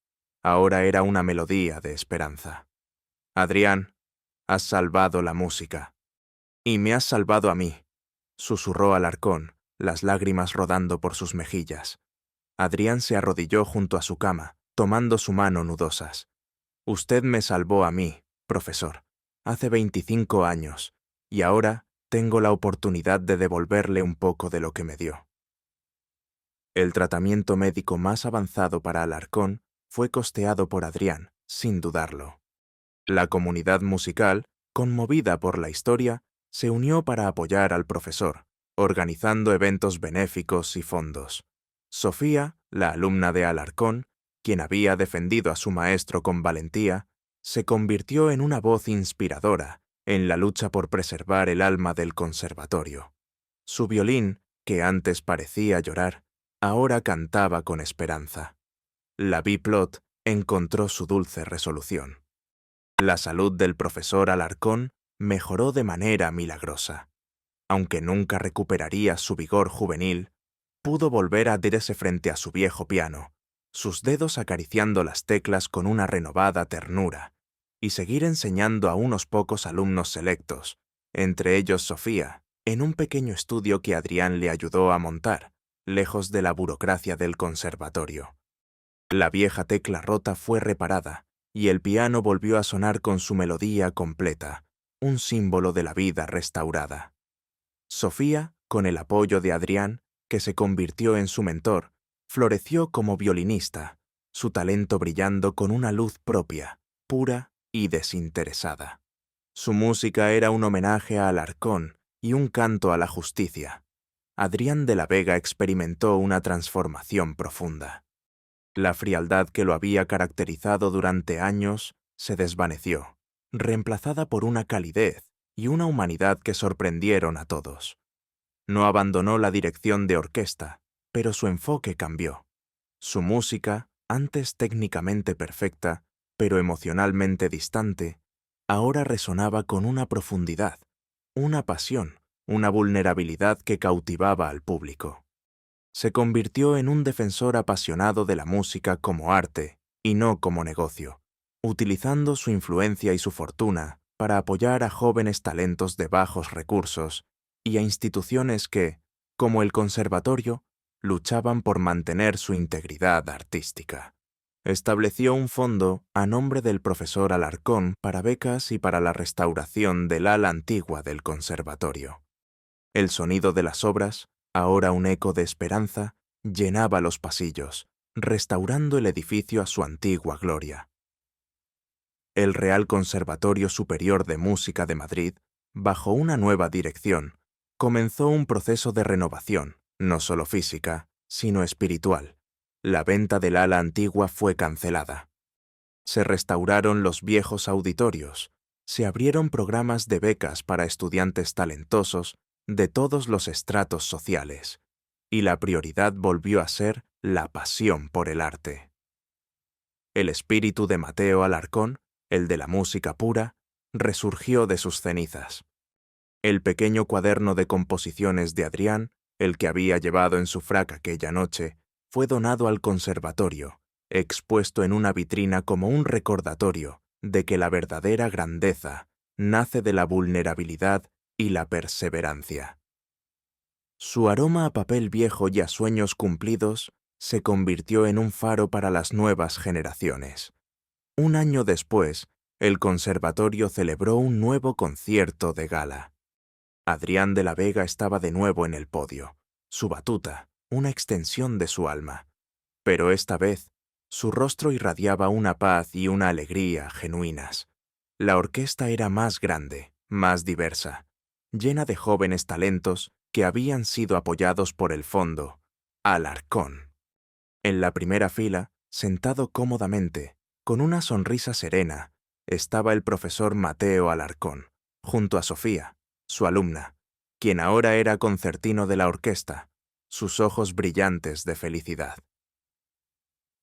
A: ahora era una melodía de esperanza. Adrián, has salvado la música. Y me has salvado a mí, susurró Alarcón, las lágrimas rodando por sus mejillas. Adrián se arrodilló junto a su cama, tomando su mano nudosas. Usted me salvó a mí, profesor, hace 25 años, y ahora tengo la oportunidad de devolverle un poco de lo que me dio. El tratamiento médico más avanzado para Alarcón fue costeado por Adrián, sin dudarlo. La comunidad musical, conmovida por la historia, se unió para apoyar al profesor, organizando eventos benéficos y fondos. Sofía, la alumna de Alarcón, quien había defendido a su maestro con valentía, se convirtió en una voz inspiradora en la lucha por preservar el alma del conservatorio. Su violín, que antes parecía llorar, ahora cantaba con esperanza. La Biplot encontró su dulce resolución. La salud del profesor Alarcón mejoró de manera milagrosa. Aunque nunca recuperaría su vigor juvenil, pudo volver a dirse frente a su viejo piano, sus dedos acariciando las teclas con una renovada ternura, y seguir enseñando a unos pocos alumnos selectos, entre ellos Sofía, en un pequeño estudio que Adrián le ayudó a montar, lejos de la burocracia del conservatorio. La vieja tecla rota fue reparada, y el piano volvió a sonar con su melodía completa, un símbolo de la vida restaurada. Sofía, con el apoyo de Adrián, que se convirtió en su mentor, floreció como violinista, su talento brillando con una luz propia, pura y desinteresada. Su música era un homenaje a Alarcón y un canto a la justicia. Adrián de la Vega experimentó una transformación profunda. La frialdad que lo había caracterizado durante años se desvaneció, reemplazada por una calidez y una humanidad que sorprendieron a todos. No abandonó la dirección de orquesta, pero su enfoque cambió. Su música, antes técnicamente perfecta, pero emocionalmente distante, ahora resonaba con una profundidad, una pasión, una vulnerabilidad que cautivaba al público. Se convirtió en un defensor apasionado de la música como arte y no como negocio, utilizando su influencia y su fortuna para apoyar a jóvenes talentos de bajos recursos y a instituciones que, como el conservatorio, luchaban por mantener su integridad artística. Estableció un fondo a nombre del profesor Alarcón para becas y para la restauración del ala antigua del conservatorio. El sonido de las obras, ahora un eco de esperanza, llenaba los pasillos, restaurando el edificio a su antigua gloria. El Real Conservatorio Superior de Música de Madrid, bajo una nueva dirección, comenzó un proceso de renovación, no solo física, sino espiritual. La venta del ala antigua fue cancelada. Se restauraron los viejos auditorios, se abrieron programas de becas para estudiantes talentosos de todos los estratos sociales, y la prioridad volvió a ser la pasión por el arte. El espíritu de Mateo Alarcón, el de la música pura, resurgió de sus cenizas. El pequeño cuaderno de composiciones de Adrián, el que había llevado en su frac aquella noche, fue donado al conservatorio, expuesto en una vitrina como un recordatorio de que la verdadera grandeza nace de la vulnerabilidad y la perseverancia. Su aroma a papel viejo y a sueños cumplidos se convirtió en un faro para las nuevas generaciones. Un año después, el conservatorio celebró un nuevo concierto de gala. Adrián de la Vega estaba de nuevo en el podio, su batuta, una extensión de su alma. Pero esta vez, su rostro irradiaba una paz y una alegría genuinas. La orquesta era más grande, más diversa, llena de jóvenes talentos que habían sido apoyados por el fondo, Alarcón. En la primera fila, sentado cómodamente, con una sonrisa serena, estaba el profesor Mateo Alarcón, junto a Sofía, su alumna, quien ahora era concertino de la orquesta, sus ojos brillantes de felicidad.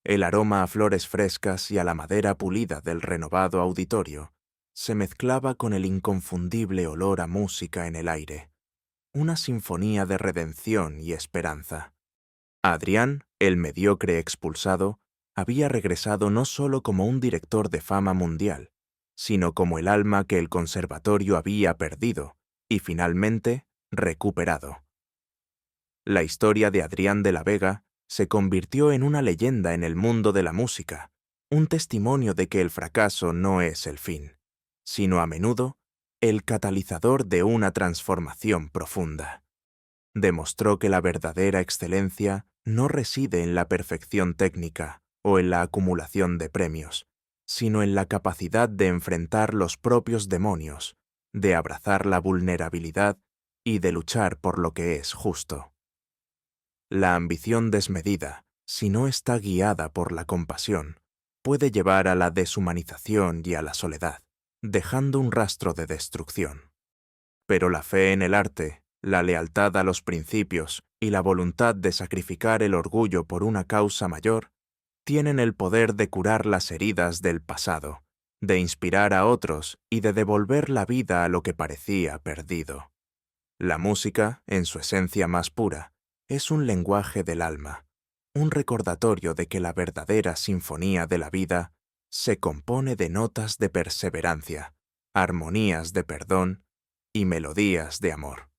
A: El aroma a flores frescas y a la madera pulida del renovado auditorio se mezclaba con el inconfundible olor a música en el aire, una sinfonía de redención y esperanza. Adrián, el mediocre expulsado, había regresado no solo como un director de fama mundial, sino como el alma que el conservatorio había perdido y finalmente recuperado. La historia de Adrián de la Vega se convirtió en una leyenda en el mundo de la música, un testimonio de que el fracaso no es el fin, sino a menudo el catalizador de una transformación profunda. Demostró que la verdadera excelencia no reside en la perfección técnica o en la acumulación de premios, sino en la capacidad de enfrentar los propios demonios, de abrazar la vulnerabilidad y de luchar por lo que es justo. La ambición desmedida, si no está guiada por la compasión, puede llevar a la deshumanización y a la soledad, dejando un rastro de destrucción. Pero la fe en el arte, la lealtad a los principios y la voluntad de sacrificar el orgullo por una causa mayor, tienen el poder de curar las heridas del pasado, de inspirar a otros y de devolver la vida a lo que parecía perdido. La música, en su esencia más pura, es un lenguaje del alma, un recordatorio de que la verdadera sinfonía de la vida se compone de notas de perseverancia, armonías de perdón y melodías de amor.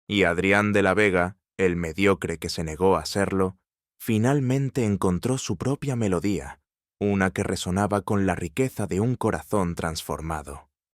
A: Y Adrián de la Vega, el mediocre que se negó a serlo, finalmente encontró su propia melodía, una que resonaba con la riqueza de un corazón transformado.